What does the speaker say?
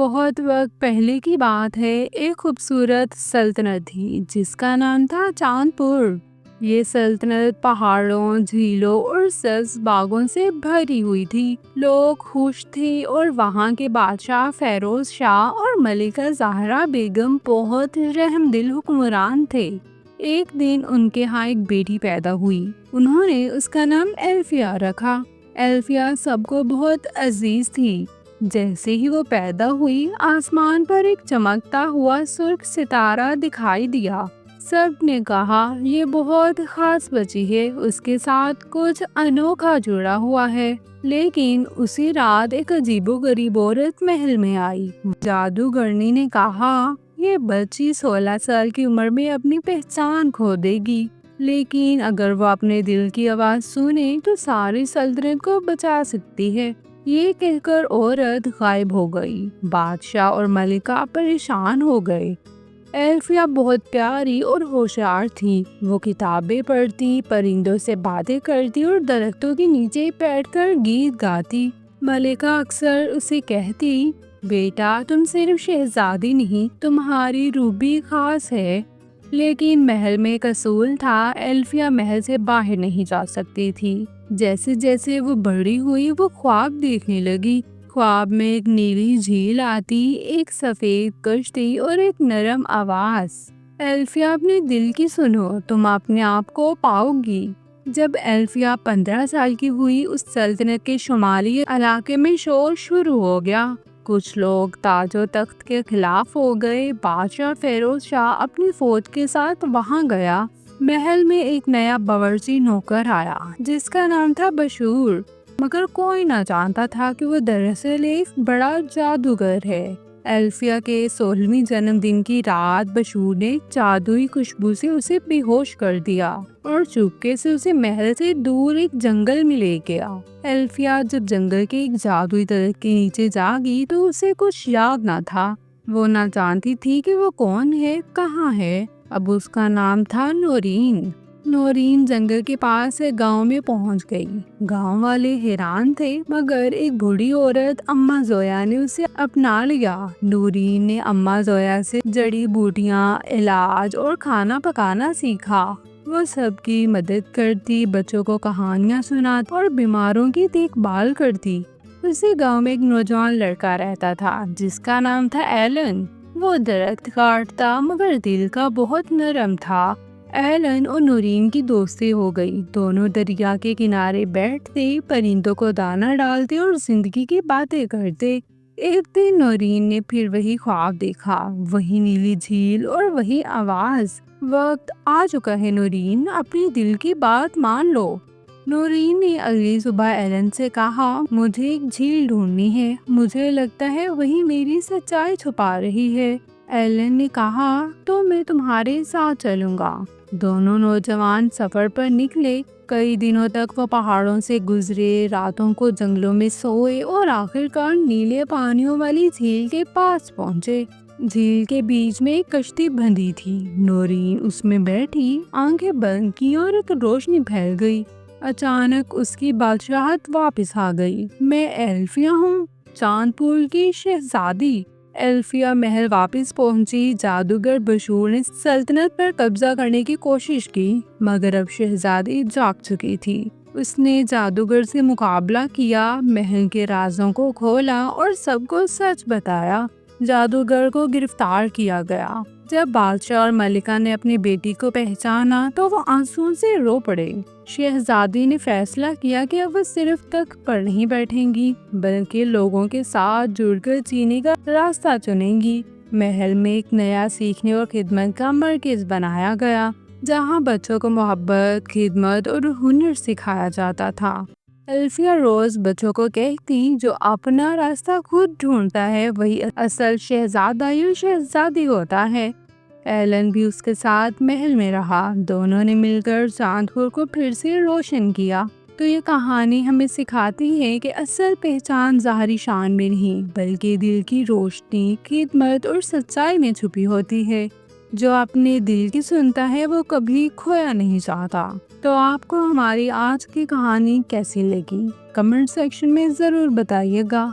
بہت وقت پہلے کی بات ہے، ایک خوبصورت سلطنت تھی جس کا نام تھا چاند پور۔ یہ سلطنت پہاڑوں، جھیلوں اور سبز باغوں سے بھری ہوئی تھی۔ لوگ خوش تھے اور وہاں کے بادشاہ فیروز شاہ اور ملکہ زہرا بیگم بہت رحم دل حکمران تھے۔ ایک دن ان کے ہاں ایک بیٹی پیدا ہوئی۔ انہوں نے اس کا نام الفیا رکھا۔ الفیا سب کو بہت عزیز تھی۔ جیسے ہی وہ پیدا ہوئی، آسمان پر ایک چمکتا ہوا سرخ ستارہ دکھائی دیا۔ سب نے کہا یہ بہت خاص بچی ہے، اس کے ساتھ کچھ انوکھا جڑا ہوا ہے۔ لیکن اسی رات ایک عجیب و غریب عورت محل میں آئی۔ جادوگرنی نے کہا یہ بچی 16 سال کی عمر میں اپنی پہچان کھو دے گی، لیکن اگر وہ اپنے دل کی آواز سنے تو ساری سلطنت کو بچا سکتی ہے۔ یہ کہہ کر عورت غائب ہو گئی۔ بادشاہ اور ملکہ پریشان ہو گئے۔ الفیا بہت پیاری اور ہوشیار تھی۔ وہ کتابیں پڑھتی، پرندوں سے باتیں کرتی اور درختوں کے نیچے بیٹھ کر گیت گاتی۔ ملکہ اکثر اسے کہتی، بیٹا تم صرف شہزادی نہیں، تمہاری روح بھی خاص ہے۔ لیکن محل میں ایک اصول تھا، الفیا محل سے باہر نہیں جا سکتی تھی۔ جیسے جیسے وہ بڑی ہوئی، وہ خواب دیکھنے لگی۔ خواب میں ایک نیلی جھیل آتی، ایک سفید کشتی اور ایک نرم آواز، الفیا اپنے دل کی سنو، تم اپنے آپ کو پاؤ گی۔ جب الفیا 15 سال کی ہوئی، اس سلطنت کے شمالی علاقے میں شور شروع ہو گیا۔ کچھ لوگ تاج و تخت کے خلاف ہو گئے۔ بادشاہ فیروز شاہ اپنی فوج کے ساتھ وہاں گیا۔ محل میں ایک نیا باورچی نوکر آیا جس کا نام تھا بشور، مگر کوئی نہ جانتا تھا کہ وہ دراصل ایک بڑا جادوگر ہے۔ الفیا کے 16ویں جنم دن کی رات بشور نے جادوئی خوشبو سے اسے بے ہوش کر دیا اور چپکے سے اسے محل سے دور ایک جنگل میں لے گیا۔ الفیا جب جنگل کے ایک جادوئی درخت کے نیچے جاگی تو اسے کچھ یاد نہ تھا۔ وہ نہ جانتی تھی کہ وہ کون ہے، کہاں ہے۔ اب اس کا نام تھا نورین۔ نورین جنگل کے پاس ایک گاؤں میں پہنچ گئی۔ گاؤں والے حیران تھے، مگر ایک بوڑھی عورت اماں زویا نے اسے اپنا لیا۔ نورین نے اماں زویا سے جڑی بوٹیاں، علاج اور کھانا پکانا سیکھا۔ وہ سب کی مدد کرتی، بچوں کو کہانیاں سناتی اور بیماروں کی دیکھ بھال کرتی۔ اسی گاؤں میں ایک نوجوان لڑکا رہتا تھا جس کا نام تھا ایلن۔ وہ درخت کاٹتا مگر دل کا بہت نرم تھا۔ ایلن اور نورین کی دوستی ہو گئی۔ دونوں دریا کے کنارے بیٹھتے، پرندوں کو دانہ ڈالتے اور زندگی کی باتیں کرتے۔ ایک دن نورین نے پھر وہی خواب دیکھا، وہی نیلی جھیل اور وہی آواز۔ وقت آ چکا ہے نورین، اپنی دل کی بات مان لو۔ نورین نے اگلی صبح ایلن سے کہا، مجھے ایک جھیل ڈھونڈنی ہے، مجھے لگتا ہے وہی میری سچائی چھپا رہی ہے۔ ایلن نے کہا تو میں تمہارے ساتھ چلوں گا۔ دونوں نوجوان سفر پر نکلے۔ کئی دنوں تک وہ پہاڑوں سے گزرے، راتوں کو جنگلوں میں سوئے اور آخرکار نیلے پانیوں والی جھیل کے پاس پہنچے۔ جھیل کے بیچ میں ایک کشتی بندھی تھی۔ نورین اس میں بیٹھی، آنکھیں بند کی اور ایک روشنی پھیل گئی۔ اچانک اس کی بادشاہت واپس آ گئی۔ میں الفیا ہوں، چاند پور کی شہزادی۔ الفیا محل واپس پہنچی۔ جادوگر بشور نے سلطنت پر قبضہ کرنے کی کوشش کی، مگر اب شہزادی جاگ چکی تھی۔ اس نے جادوگر سے مقابلہ کیا، محل کے رازوں کو کھولا اور سب کو سچ بتایا۔ جادوگر کو گرفتار کیا گیا۔ جب بادشاہ اور ملکہ نے اپنی بیٹی کو پہچانا تو وہ آنسوؤں سے رو پڑے۔ شہزادی نے فیصلہ کیا کہ اب وہ صرف تخت پر نہیں بیٹھیں گی، بلکہ لوگوں کے ساتھ جڑ کر جینے کا راستہ چنیں گی۔ محل میں ایک نیا سیکھنے اور خدمت کا مرکز بنایا گیا، جہاں بچوں کو محبت، خدمت اور ہنر سکھایا جاتا تھا۔ الفیا روز بچوں کو کہتی، جو اپنا راستہ خود ڈھونڈتا ہے وہی اصل شہزادہ یا شہزادی ہوتا ہے۔ ایلن بھی اس کے ساتھ محل میں رہا۔ دونوں نے مل کر چاند پور کو پھر سے روشن کیا۔ تو یہ کہانی ہمیں سکھاتی ہے کہ اصل پہچان ظاہری شان میں نہیں، بلکہ دل کی روشنی، خدمت اور سچائی میں چھپی ہوتی ہے۔ جو اپنے دل کی سنتا ہے وہ کبھی کھویا نہیں چاہتا۔ تو آپ کو ہماری آج کی کہانی کیسی لگی؟ کمنٹ سیکشن میں ضرور بتائیے گا۔